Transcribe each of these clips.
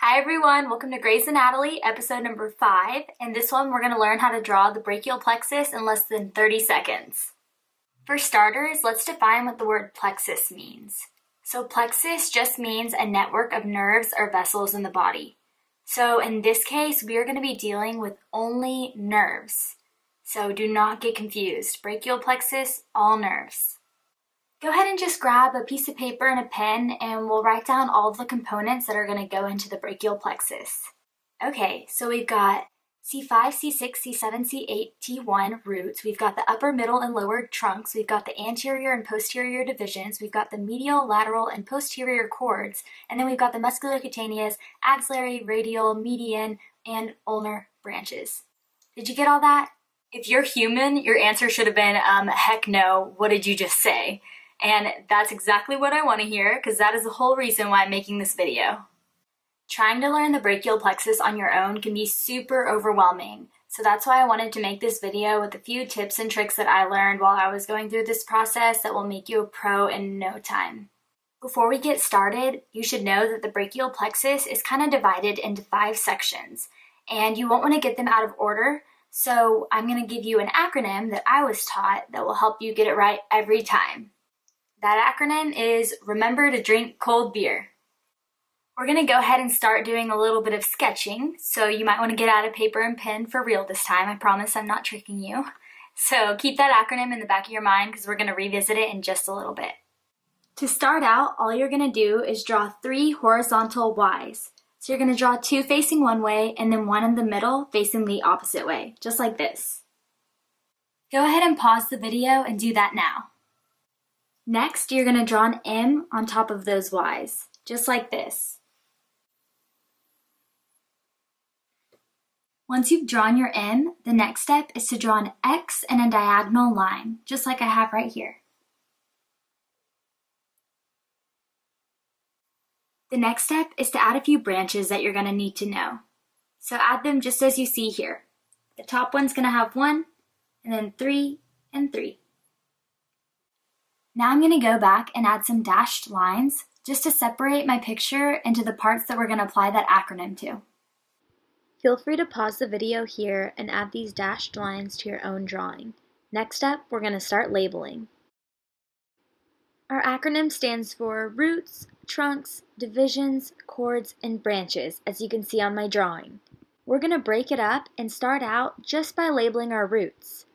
Hi everyone, welcome to Grey's Anatomy, episode number 5. In this one, we're going to learn how to draw the brachial plexus in less than 30 seconds. For starters, let's define what the word plexus means. So plexus just means a network of nerves or vessels in the body. So in this case, we are going to be dealing with only nerves. So do not get confused. Brachial plexus, all nerves. Go ahead and just grab a piece of paper and a pen and we'll write down all the components that are going to go into the brachial plexus. Okay, so we've got C5, C6, C7, C8, T1 roots. We've got the upper, middle, and lower trunks. We've got the anterior and posterior divisions. We've got the medial, lateral, and posterior cords. And then we've got the musculocutaneous, axillary, radial, median, and ulnar branches. Did you get all that? If you're human, your answer should have been, heck no, what did you just say? And that's exactly what I want to hear, because that is the whole reason why I'm making this video. Trying to learn the brachial plexus on your own can be super overwhelming, so that's why I wanted to make this video with a few tips and tricks that I learned while I was going through this process that will make you a pro in no time. Before we get started, you should know that the brachial plexus is kind of divided into 5 sections, and you won't want to get them out of order, so I'm going to give you an acronym that I was taught that will help you get it right every time. That acronym is Remember to Drink Cold Beer. We're going to go ahead and start doing a little bit of sketching, so you might want to get out a paper and pen for real this time. I promise I'm not tricking you. So keep that acronym in the back of your mind because we're going to revisit it in just a little bit. To start out, all you're going to do is draw 3 horizontal Ys. So you're going to draw 2 facing one way and then 1 in the middle facing the opposite way, just like this. Go ahead and pause the video and do that now. Next, you're going to draw an M on top of those Ys, just like this. Once you've drawn your M, the next step is to draw an X and a diagonal line, just like I have right here. The next step is to add a few branches that you're going to need to know. So add them just as you see here. The top one's going to have 1, and then 3, and 3. Now I'm going to go back and add some dashed lines just to separate my picture into the parts that we're going to apply that acronym to. Feel free to pause the video here and add these dashed lines to your own drawing. Next up, we're going to start labeling. Our acronym stands for roots, trunks, divisions, cords, and branches, as you can see on my drawing. We're going to break it up and start out just by labeling our roots.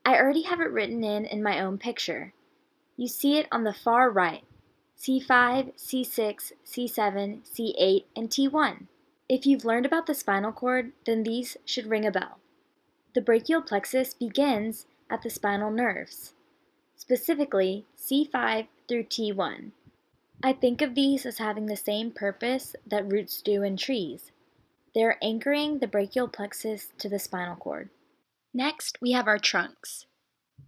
I already have it written in my own picture. You see it on the far right, C5, C6, C7, C8, and T1. If you've learned about the spinal cord, then these should ring a bell. The brachial plexus begins at the spinal nerves, specifically C5 through T1. I think of these as having the same purpose that roots do in trees. They're anchoring the brachial plexus to the spinal cord. Next, we have our trunks.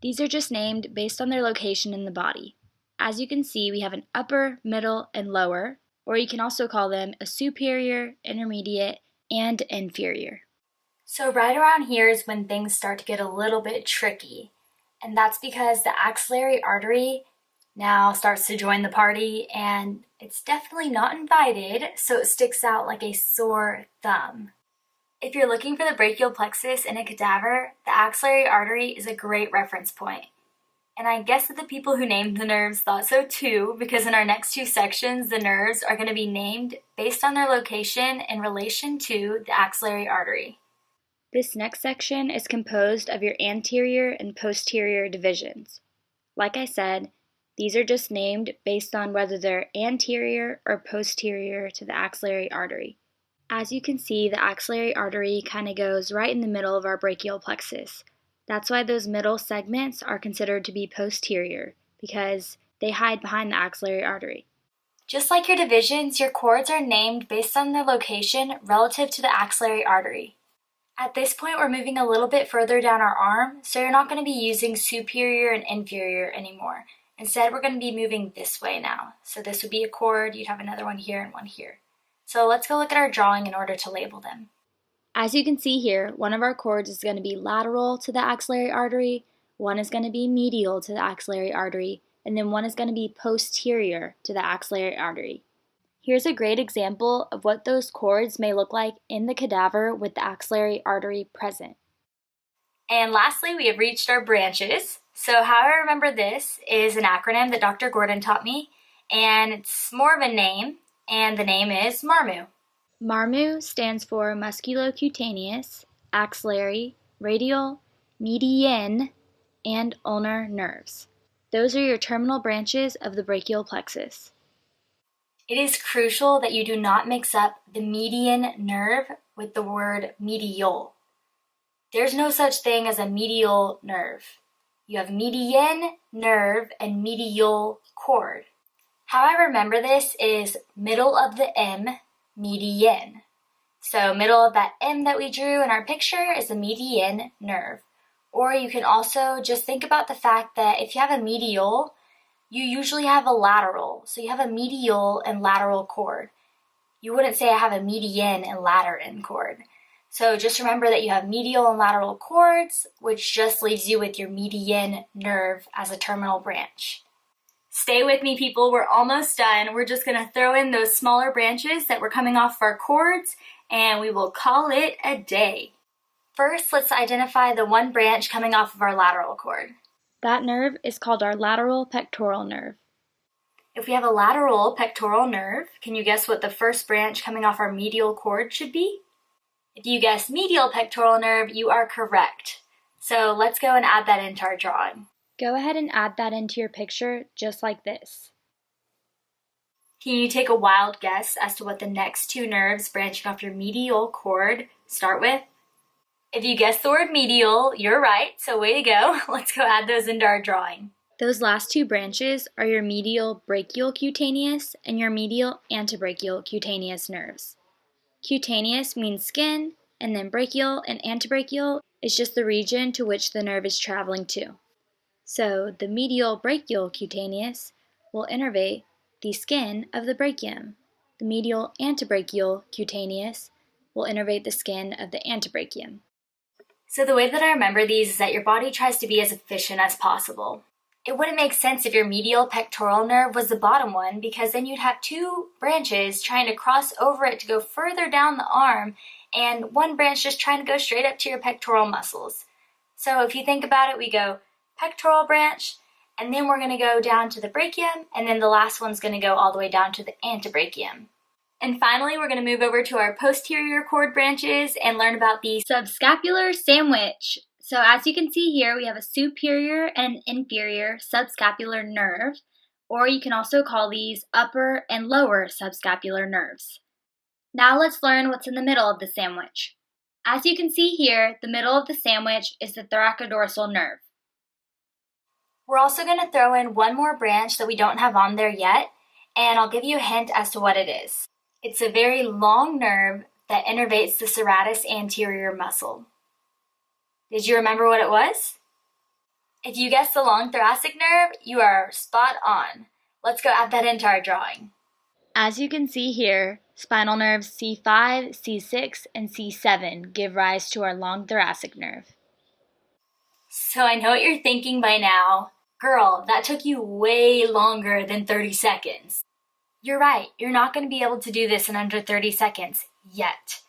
These are just named based on their location in the body. As you can see, we have an upper, middle, and lower, or you can also call them a superior, intermediate, and inferior. So right around here is when things start to get a little bit tricky, and that's because the axillary artery now starts to join the party, and it's definitely not invited, so it sticks out like a sore thumb. If you're looking for the brachial plexus in a cadaver, the axillary artery is a great reference point. And I guess that the people who named the nerves thought so too, because in our next 2 sections, the nerves are going to be named based on their location in relation to the axillary artery. This next section is composed of your anterior and posterior divisions. Like I said, these are just named based on whether they're anterior or posterior to the axillary artery. As you can see, the axillary artery kind of goes right in the middle of our brachial plexus. That's why those middle segments are considered to be posterior, because they hide behind the axillary artery. Just like your divisions, your cords are named based on their location relative to the axillary artery. At this point, we're moving a little bit further down our arm, so you're not going to be using superior and inferior anymore. Instead, we're going to be moving this way now. So this would be a cord, you'd have another one here and one here. So let's go look at our drawing in order to label them. As you can see here, one of our cords is going to be lateral to the axillary artery, one is going to be medial to the axillary artery, and then one is going to be posterior to the axillary artery. Here's a great example of what those cords may look like in the cadaver with the axillary artery present. And lastly, we have reached our branches. So how I remember this is an acronym that Dr. Gordon taught me, and it's more of a name, and the name is MARMU. MARMU stands for musculocutaneous, axillary, radial, median, and ulnar nerves. Those are your terminal branches of the brachial plexus. It is crucial that you do not mix up the median nerve with the word medial. There's no such thing as a medial nerve. You have median nerve and medial cord. How I remember this is middle of the M, median. So middle of that M that we drew in our picture is the median nerve. Or you can also just think about the fact that if you have a medial, you usually have a lateral. So you have a medial and lateral cord. You wouldn't say I have a median and lateran cord. So just remember that you have medial and lateral cords, which just leaves you with your median nerve as a terminal branch. Stay with me, people. We're almost done. We're just going to throw in those smaller branches that were coming off our cords, and we will call it a day. First, let's identify the one branch coming off of our lateral cord. That nerve is called our lateral pectoral nerve. If we have a lateral pectoral nerve, can you guess what the first branch coming off our medial cord should be? If you guessed medial pectoral nerve, you are correct. So let's go and add that into our drawing. Go ahead and add that into your picture just like this. Can you take a wild guess as to what the next two nerves branching off your medial cord start with? If you guessed the word medial, you're right, so way to go. Let's go add those into our drawing. Those last two branches are your medial brachial cutaneous and your medial antebrachial cutaneous nerves. Cutaneous means skin, and then brachial and antebrachial is just the region to which the nerve is traveling to. So the medial brachial cutaneous will innervate the skin of the brachium. The medial antebrachial cutaneous will innervate the skin of the antebrachium. So the way that I remember these is that your body tries to be as efficient as possible. It wouldn't make sense if your medial pectoral nerve was the bottom one, because then you'd have two branches trying to cross over it to go further down the arm, and one branch just trying to go straight up to your pectoral muscles. So if you think about it, we go pectoral branch, and then we're going to go down to the brachium, and then the last one's going to go all the way down to the antebrachium. And finally, we're going to move over to our posterior cord branches and learn about the subscapular sandwich. So as you can see here, we have a superior and inferior subscapular nerve, or you can also call these upper and lower subscapular nerves. Now let's learn what's in the middle of the sandwich. As you can see here, the middle of the sandwich is the thoracodorsal nerve. We're also going to throw in one more branch that we don't have on there yet, and I'll give you a hint as to what it is. It's a very long nerve that innervates the serratus anterior muscle. Did you remember what it was? If you guessed the long thoracic nerve, you are spot on. Let's go add that into our drawing. As you can see here, spinal nerves C5, C6, and C7 give rise to our long thoracic nerve. So I know what you're thinking by now. Girl, that took you way longer than 30 seconds. You're right, you're not going to be able to do this in under 30 seconds yet.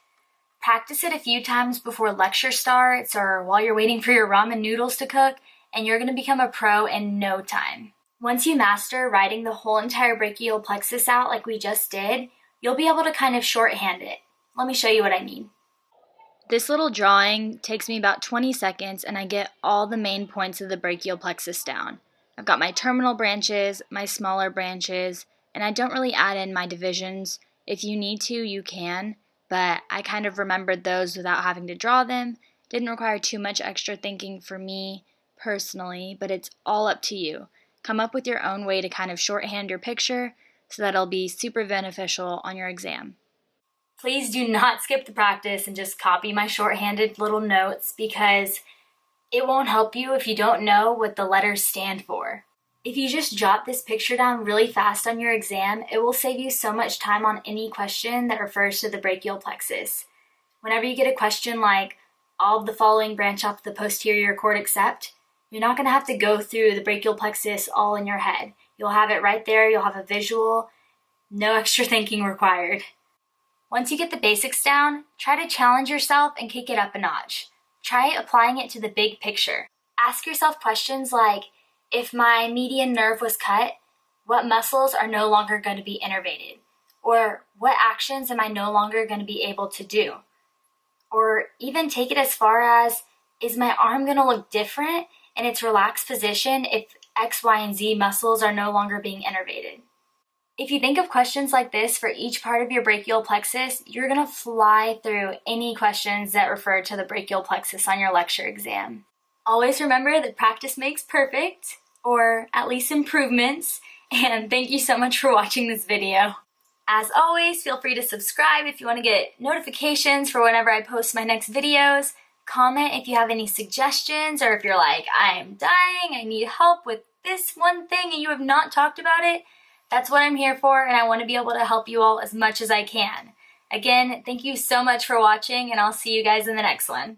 Practice it a few times before lecture starts or while you're waiting for your ramen noodles to cook, and you're going to become a pro in no time. Once you master writing the whole entire brachial plexus out like we just did, you'll be able to kind of shorthand it. Let me show you what I mean. This little drawing takes me about 20 seconds and I get all the main points of the brachial plexus down. I've got my terminal branches, my smaller branches, and I don't really add in my divisions. If you need to, you can, but I kind of remembered those without having to draw them. Didn't require too much extra thinking for me personally, but it's all up to you. Come up with your own way to kind of shorthand your picture so that it'll be super beneficial on your exam. Please do not skip the practice and just copy my shorthanded little notes, because it won't help you if you don't know what the letters stand for. If you just jot this picture down really fast on your exam, it will save you so much time on any question that refers to the brachial plexus. Whenever you get a question like, all of the following branch off the posterior cord except, you're not going to have to go through the brachial plexus all in your head. You'll have it right there, you'll have a visual. No extra thinking required. Once you get the basics down, try to challenge yourself and kick it up a notch. Try applying it to the big picture. Ask yourself questions like, if my median nerve was cut, what muscles are no longer going to be innervated? Or what actions am I no longer going to be able to do? Or even take it as far as, is my arm going to look different in its relaxed position if X, Y, and Z muscles are no longer being innervated? If you think of questions like this for each part of your brachial plexus, you're going to fly through any questions that refer to the brachial plexus on your lecture exam. Always remember that practice makes perfect, or at least improvements, and thank you so much for watching this video. As always, feel free to subscribe if you want to get notifications for whenever I post my next videos. Comment if you have any suggestions, or if you're like, I am dying, I need help with this one thing and you have not talked about it. That's what I'm here for, and I want to be able to help you all as much as I can. Again, thank you so much for watching, and I'll see you guys in the next one.